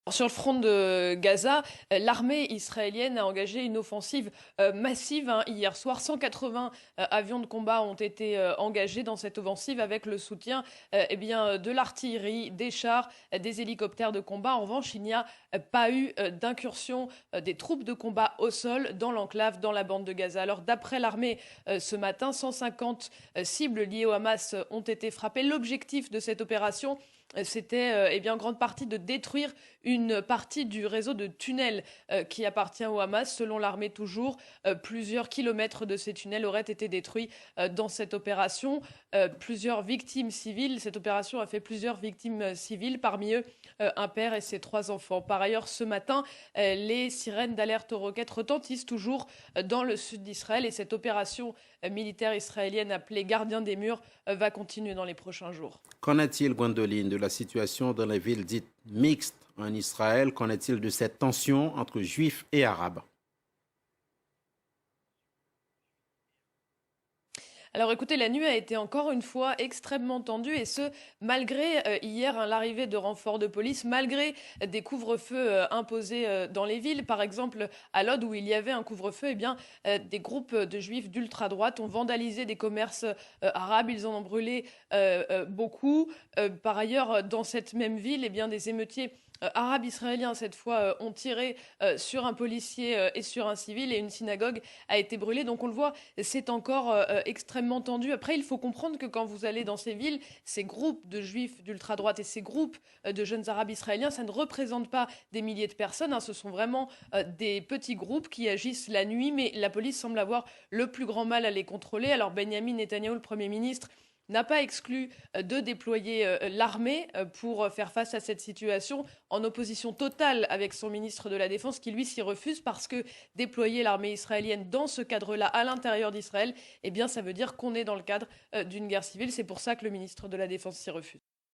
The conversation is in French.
Sur le front de Gaza, l'armée israélienne a engagé une offensive massive hier soir. 180 avions de combat ont été engagés dans cette offensive avec le soutien de l'artillerie, des chars, des hélicoptères de combat. En revanche, il n'y a pas eu d'incursion des troupes de combat au sol dans l'enclave, dans la bande de Gaza. Alors d'après l'armée, ce matin, 150 cibles liées au Hamas ont été frappées. L'objectif de cette opération, c'était en grande partie de détruire une partie du réseau de tunnels qui appartient au Hamas. Selon l'armée toujours, plusieurs kilomètres de ces tunnels auraient été détruits dans cette opération. Plusieurs victimes civiles. Cette opération a fait plusieurs victimes civiles, parmi eux un père et ses 3 enfants. Par ailleurs, ce matin, les sirènes d'alerte aux roquettes retentissent toujours dans le sud d'Israël et cette opération militaire israélienne appelée Gardien des murs va continuer dans les prochains jours. Qu'en est-il, Gwendoline, de la situation dans les villes dites mixtes en Israël? Qu'en est-il de cette tension entre juifs et arabes? Alors écoutez, la nuit a été encore une fois extrêmement tendue et ce, malgré hier l'arrivée de renforts de police, malgré des couvre-feux imposés dans les villes. Par exemple, à Lod, où il y avait un couvre-feu, des groupes de juifs d'ultra-droite ont vandalisé des commerces arabes. Ils en ont brûlé beaucoup. Par ailleurs, dans cette même ville, des émeutiers arabes israéliens, cette fois, ont tiré sur un policier et sur un civil et une synagogue a été brûlée. Donc on le voit, c'est encore extrêmement tendu. Après, il faut comprendre que quand vous allez dans ces villes, ces groupes de juifs d'ultra-droite et ces groupes de jeunes arabes israéliens, ça ne représente pas des milliers de personnes. Ce sont vraiment des petits groupes qui agissent la nuit, mais la police semble avoir le plus grand mal à les contrôler. Alors Benyamin Netanyahou, le Premier ministre, n'a pas exclu de déployer l'armée pour faire face à cette situation, en opposition totale avec son ministre de la Défense qui, lui, s'y refuse parce que déployer l'armée israélienne dans ce cadre-là, à l'intérieur d'Israël, ça veut dire qu'on est dans le cadre d'une guerre civile. C'est pour ça que le ministre de la Défense s'y refuse.